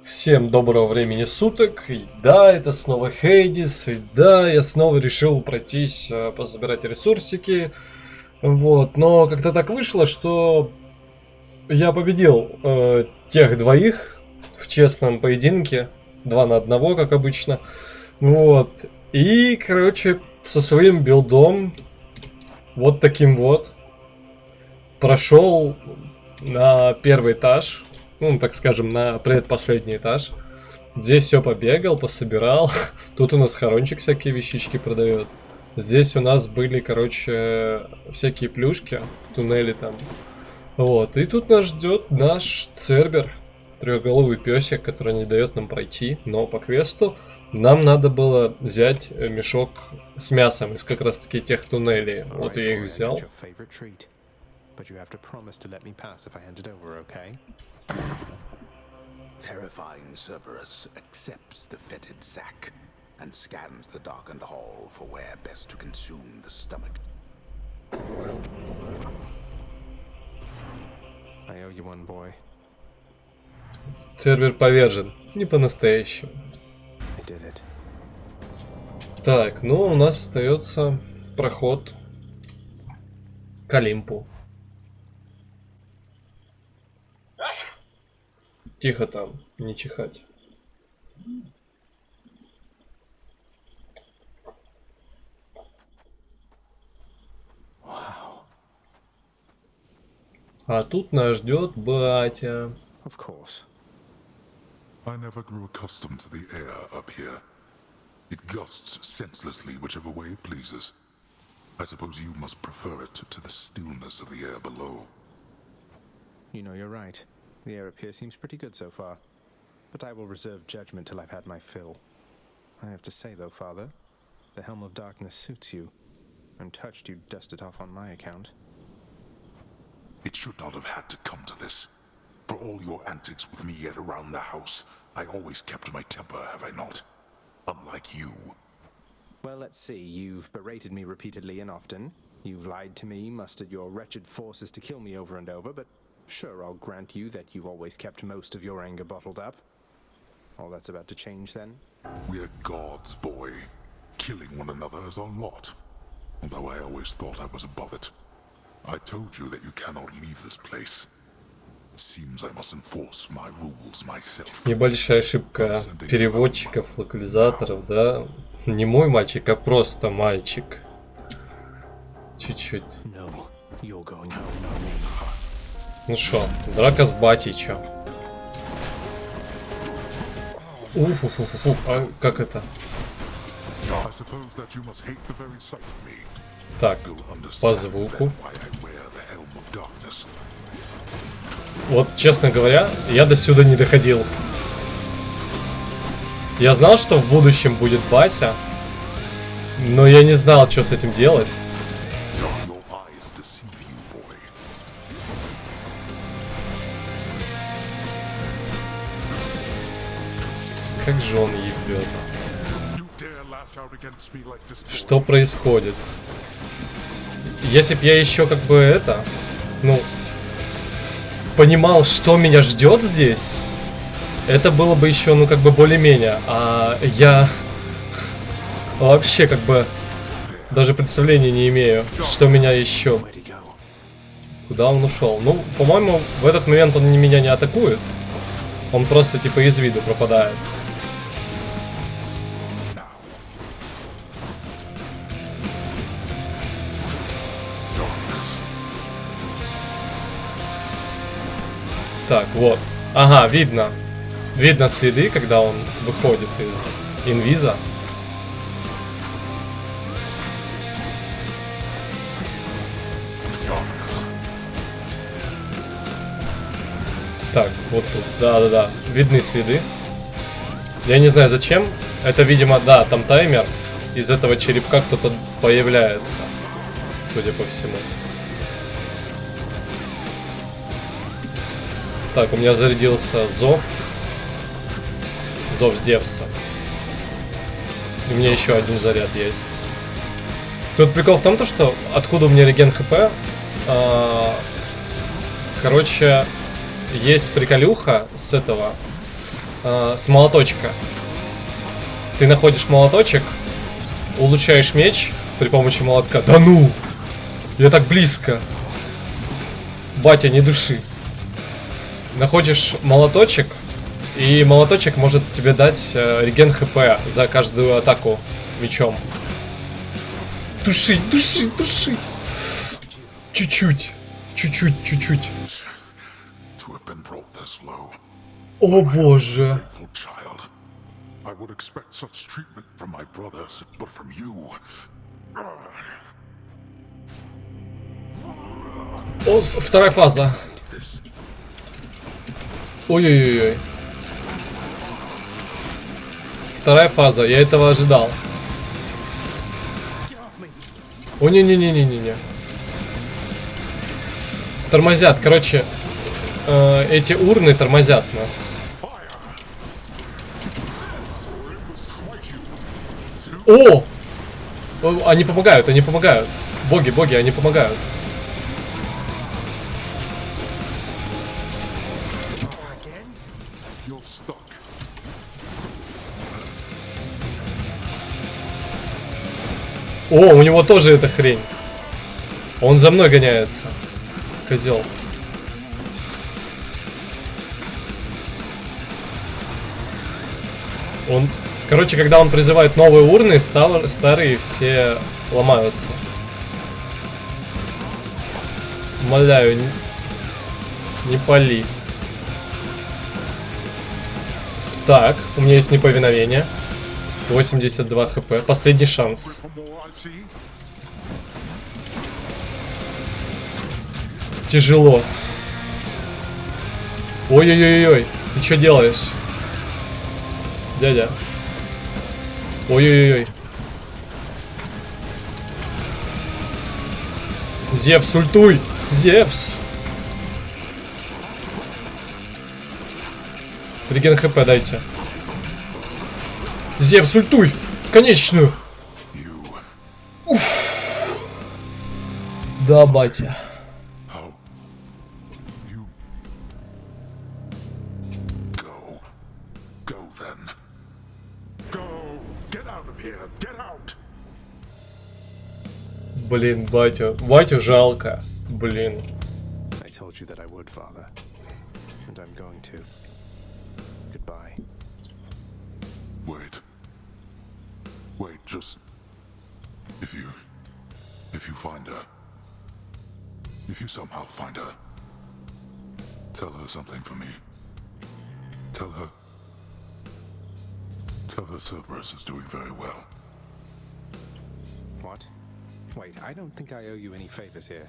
Всем доброго времени суток, и да, это снова Хейдис, и да, я снова решил пройтись, пособирать ресурсики, вот, но как-то так вышло, что я победил тех двоих в честном поединке, 2 на 1, как обычно, вот, и, короче, со своим билдом, вот таким вот, прошел на первый этаж. Ну, так скажем, на предпоследний этаж. Здесь все побегал, пособирал. Тут у нас хорончик всякие вещички продает. Здесь у нас были, короче, всякие плюшки, туннели там. Вот, и тут нас ждет наш цербер, трехголовый песик, который не дает нам пройти. Но по квесту нам надо было взять мешок с мясом из как раз таки тех туннелей. Вот я их взял. But you have to promise to let me pass if I hand it over, okay? Terrifying Cerberus accepts the fetid sack and scans the darkened hall for where best to consume the stomach. I owe you one, boy. Цербер повержен. Не по-настоящему. I did it. Так, ну у нас остается проход к Олимпу. Тихо там, не чихать. Wow. А тут нас ждет батя. Of course. I never grew accustomed to the air up here. It gusts senselessly whichever way it pleases. I suppose you must prefer it to the stillness of the air below. You know, you're right. The air up here seems pretty good so far. But I will reserve judgment till I've had my fill. I have to say, though, Father, the Helm of Darkness suits you. I'm touched you dust it off on my account. It should not have had to come to this. For all your antics with me yet around the house, I always kept my temper, have I not? Unlike you. Well, let's see. You've berated me repeatedly and often. You've lied to me, mustered your wretched forces to kill me over and over, but sure, I'll grant you that you've always kept most of your anger bottled up. All that's about to change, then? We're gods, boy. Killing one another is our lot. Although I always thought I was above it. I told you that you cannot leave this place. It seems I must enforce my rules myself. Небольшая ошибка переводчиков, локализаторов, да? Не мой мальчик, а просто мальчик. Чуть-чуть. No, you're going home, not me. Ну шо, драка с батей, чё? Уфу-фу-фу-фу, а как это? I suppose that you must hate the very sight of me. Так, You'll understand по звуку. then why I wear the helm of darkness. Вот, честно говоря, я до сюда не доходил. Я знал, что в будущем будет батя, но я не знал, что с этим делать. Your eyes deceive you, boy. Как же он ебет. You dare lash out against me like this, boy. Что происходит? Если б я еще как бы это, ну, понимал, что меня ждет здесь, это было бы еще, ну, как бы более-менее. А я вообще как бы даже представления не имею, что меня еще. Where'd he go? Куда он ушел? Ну, по-моему, в этот момент он меня не атакует. Он просто типа из виду пропадает. Так, вот. Ага, видно. Видно следы, когда он выходит из инвиза. Так, вот тут. Да-да-да. Видны следы. Я не знаю зачем. Это, видимо, да, там таймер. Из этого черепка кто-то появляется. Судя по всему. Так, у меня зарядился зов. Зов Зевса. И у меня еще один заряд есть. Тут прикол в том, что откуда у меня реген хп. Короче, есть приколюха с этого. с молоточка. Ты находишь молоточек, улучшаешь меч при помощи молотка. Да ну! Я так близко. Батя, не души. Находишь молоточек, и молоточек может тебе дать реген хп за каждую атаку мечом. Душить, душить, душить. Чуть-чуть. Чуть-чуть, чуть-чуть. To have been brought this low. О боже. Grateful child. I would expect such treatment from my brothers, but from you. Вторая фаза. This. Ой-ой-ой. Вторая фаза, я этого ожидал. О, не-не-не-не-не-не. Тормозят, короче, эти урны тормозят нас. О! Они помогают, они помогают. Боги, боги, они помогают. You're stuck. О, у него тоже эта хрень. Он за мной гоняется. Козел. Он... Короче, когда он призывает новые урны, старые все ломаются. Умоляю, не пали. Так, у меня есть неповиновение. 82 хп. Последний шанс. From all I see, Тяжело. Ой-ой-ой-ой. Ты что делаешь? Дядя. Ой-ой-ой. Зевс, ультуй! Зевс! Реген хп дайте. Зевс, ультуй! Конечную! you. Да, батя. How? You. Go. Go then. Go. Get out of here. Get out. Блин, батю. Батю жалко. Блин. I told you that I would, Father. And I'm going to. Goodbye. Wait. Wait, just... If you find her... If you somehow find her... Tell her something for me. Tell her... Tell her Cerberus is doing very well. What? Wait, I don't think I owe you any favors here.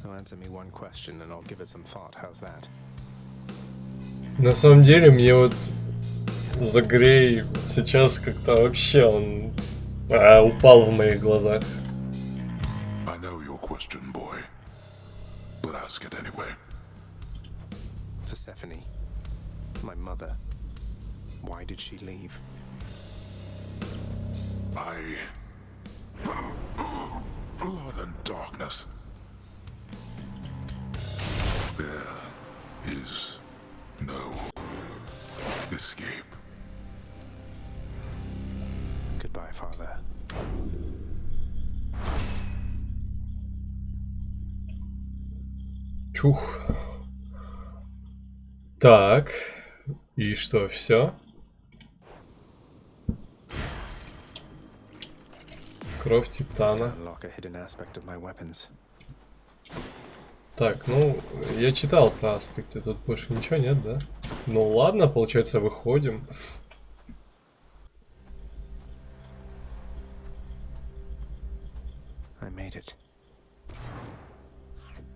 So answer me one question and I'll give it some thought. How's that? На самом деле, мне вот Загрей сейчас как-то вообще он упал в моих глазах. I know your question, boy. But ask it anyway. Persephone, my mother. Why did she leave? Blood and darkness. There is no escape. Goodbye, Father. Чух. Так. И что, все? Кровь Титана. Unlock a hidden aspect of my weapons. Так, ну, я читал про аспекты, тут больше ничего нет, да? Ну ладно, получается, выходим. I made it.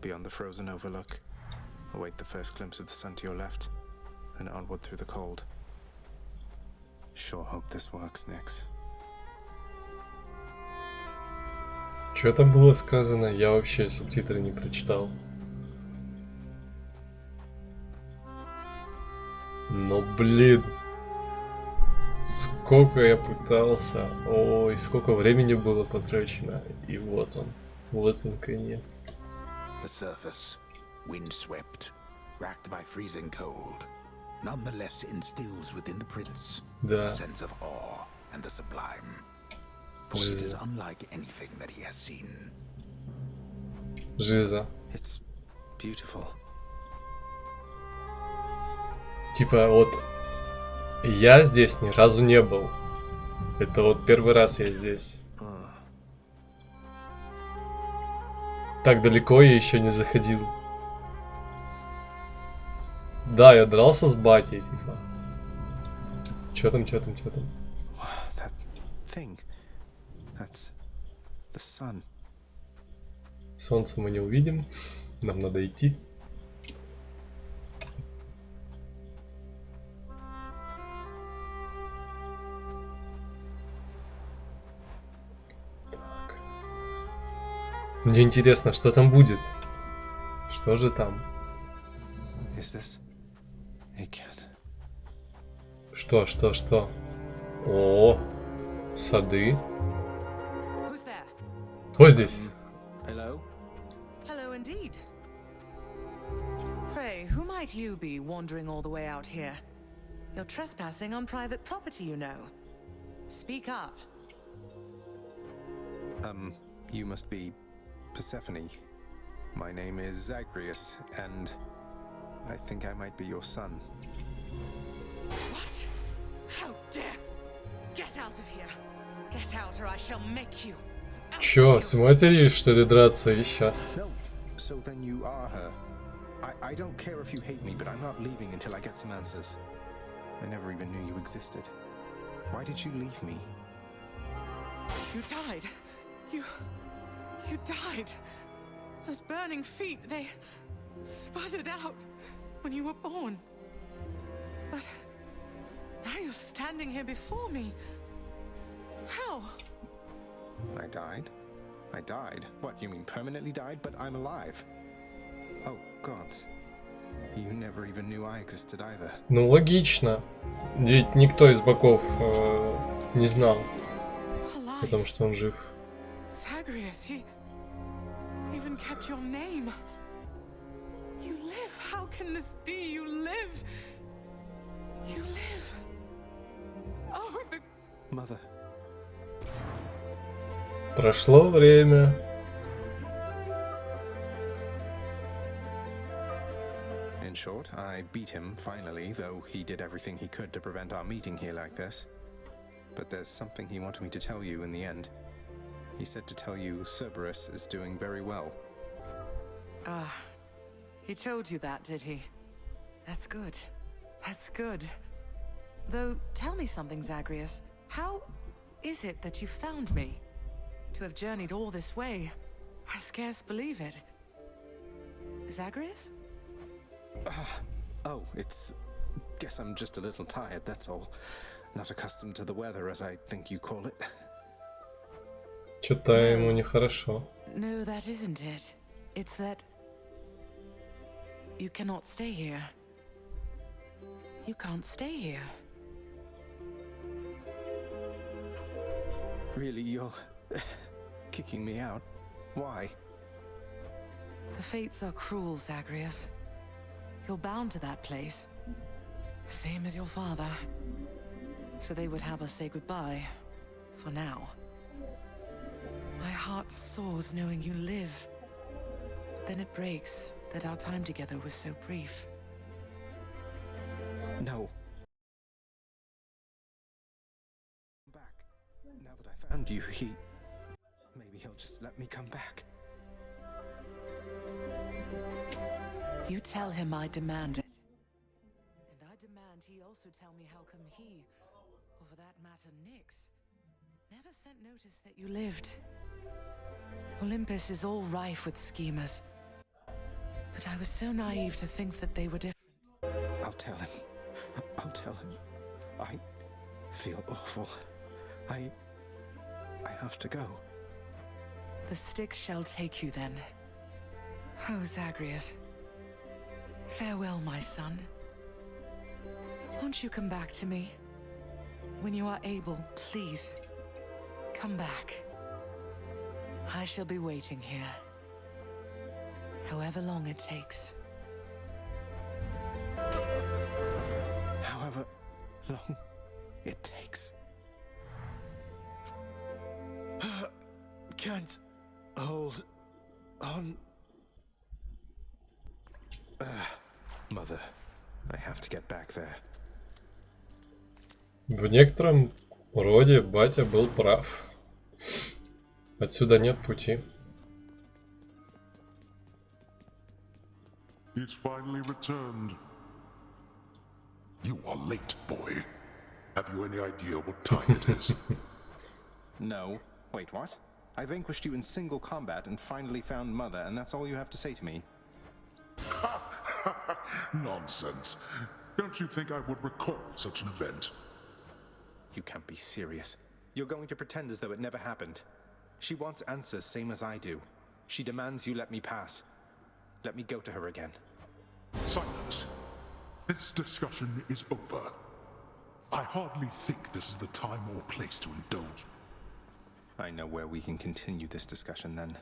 Beyond the frozen overlook, await the first glimpse of the sun to your left, and onward through the cold. Sure hope this works, Nix. Что там было сказано? Я вообще субтитры не прочитал. Но блин. Сколько я пытался. Ой, сколько времени было потрачено. И вот он. Вот он, конец. The surface, windswept, racked by freezing cold. nonetheless instills within the prince Да. a sense of awe and the sublime. For it is unlike anything that he has seen. Жиза. It's beautiful. Типа вот я здесь ни разу не был. Это вот первый раз я здесь. Так далеко я еще не заходил. Да, я дрался с батей, типа. Чё там? That thing. That's the sun. Солнце мы не увидим. Нам надо идти. Так. Мне интересно, что там будет. Что же там? Is this a cat? Что? О, сады. Who's there? Кто здесь? Hello? Hello indeed. Pray, who might you be wandering all the way out here? You're trespassing on private property, you know. Speak up. You must be Persephone. My name is Zagreus, and I think I might be your son. What? How dare! Get out of here! Get out or I shall make you! Out Чё, of с you. матерью что ли драться еще? No, so then you are her. I don't care if you hate me, but I'm not leaving until I get some answers. I never even knew you existed. Why did you leave me? You died. You died. Those burning feet, they sputtered out when you were born. But now you're standing here before me. How? I died? I died? What, you mean permanently died? But I'm alive. Oh, gods. You never even knew I existed either. Ну, логично. Ведь никто из богов не знал о том, Alive. что он жив. Zagreus, he even kept your name. You live. How can this be? You live. You live. Oh, the Mother. Прошло время. In short, I beat him finally, though he did everything he could to prevent our meeting here like this. But there's something he wanted me to tell you in the end. He said to tell you Cerberus is doing very well. he told you that, did he? That's good. That's good. Though, tell me something, Zagreus. How is it that you found me? To have journeyed all this way, I scarce believe it. Zagreus? Oh, it's... Guess I'm just a little tired, that's all. Not accustomed to the weather, as I think you call it. Что-то ему нехорошо. No, that isn't it. It's that... you cannot stay here. You can't stay here. Really, you're... kicking me out? Why? The fates are cruel, Zagreus. You're bound to that place. Same as your father. So they would have us say goodbye. For now. My heart soars knowing you live. Then it breaks that our time together was so brief. No. Back. Now that I found you, maybe he'll just let me come back. You tell him I demand it. And I demand he also tell me how come he, or for that matter Nyx, never sent notice that you lived. Olympus is all rife with schemers. But I was so naive to think that they were different. I'll tell him. I'll tell him. I feel awful. I have to go. The Styx shall take you then. Oh, Zagreus. Farewell, my son. Won't you come back to me? When you are able, please. Come back. I shall be waiting here. However long it takes. however long it takes. Can't hold on. Mother, I have to get back there. В некотором роде батя был прав. Отсюда нет пути. It's finally returned. You are late, boy. Have you any idea what time it is? No. Wait, what? I vanquished you in single combat and finally found Mother, and that's all you have to say to me? Nonsense. Don't you think I would recall such an event? You can't be serious. You're going to pretend as though it never happened. She wants answers same as I do. She demands you let me pass. Let me go to her again. Silence. This discussion is over. I hardly think this is the time or place to indulge. I know where we can continue this discussion then.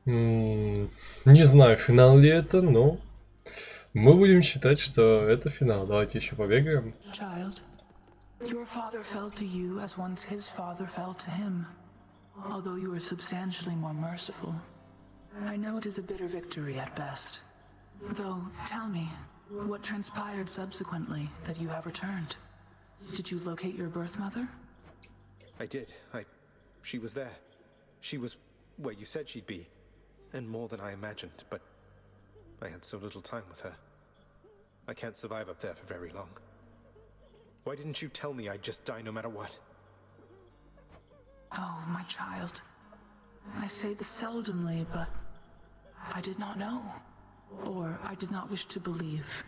Не знаю, финал ли это, но мы будем считать, что это финал. Давайте еще побегаем. Child, your father fell to you as once his father fell to him, although you are substantially more merciful. I know it is a bitter victory at best. Though, tell me, what transpired subsequently that you have returned? Did you locate your birth mother? I did. She was there. She was where you said she'd be. And more than I imagined, but I had so little time with her. I can't survive up there for very long. Why didn't you tell me I'd just die no matter what? Oh, my child. I say this seldomly, but I did not know. Or I did not wish to believe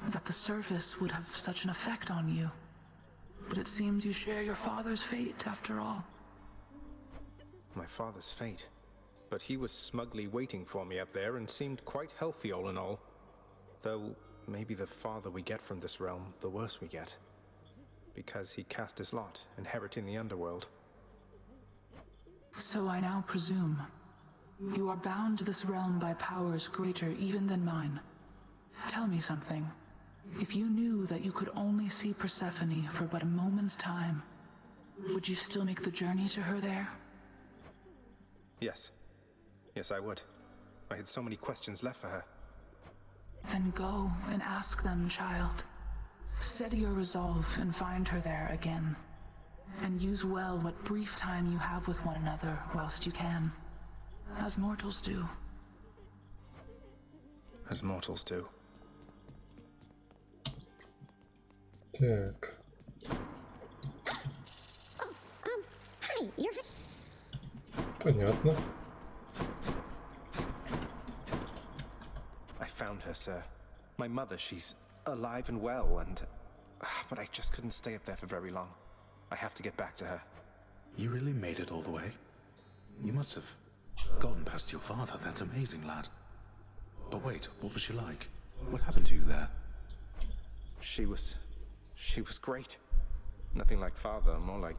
that the surface would have such an effect on you. But it seems you share your father's fate, after all. My father's fate? But he was smugly waiting for me up there and seemed quite healthy all in all. Though, maybe the farther we get from this realm, the worse we get. Because he cast his lot, inheriting the underworld. So I now presume you are bound to this realm by powers greater even than mine. Tell me something. If you knew that you could only see Persephone for but a moment's time, would you still make the journey to her there? Yes. Yes, I would. I had so many questions left for her. Then go and ask them, child. Steady your resolve and find her there again. And use well what brief time you have with one another whilst you can. As mortals do. As mortals do. Так. Hi, you're... Понятно. I found her, sir. My mother, she's alive and well, and... but I just couldn't stay up there for very long. I have to get back to her. You really made it all the way? You must have gotten past your father. That's amazing, lad. But wait, what was she like? What happened to you there? She was great. Nothing like father, more like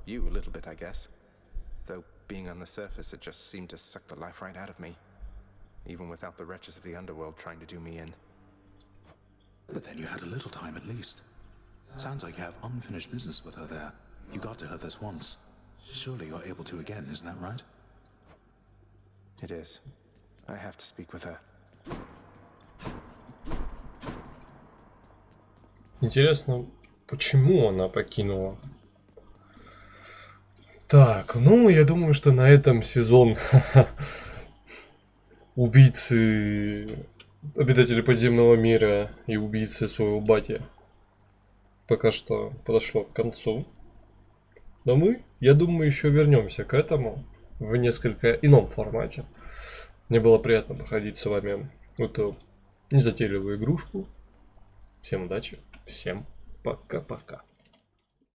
you a little bit, I guess. Though being on the surface, it just seemed to suck the life right out of me. Even without the wretches of the underworld trying to do me in. But then you had a little time at least. Sounds like you have unfinished business with her there. You got to her this once. Surely you're able to again, isn't that right? It is. I have to speak with her. Интересно, почему она покинула? Так, ну, я думаю, что на этом сезон убийцы, обитатели подземного мира и убийцы своего бати пока что подошло к концу. Но мы, я думаю, еще вернемся к этому в несколько ином формате. Мне было приятно проходить с вами эту незатейливую игрушку. Всем удачи, всем пока-пока.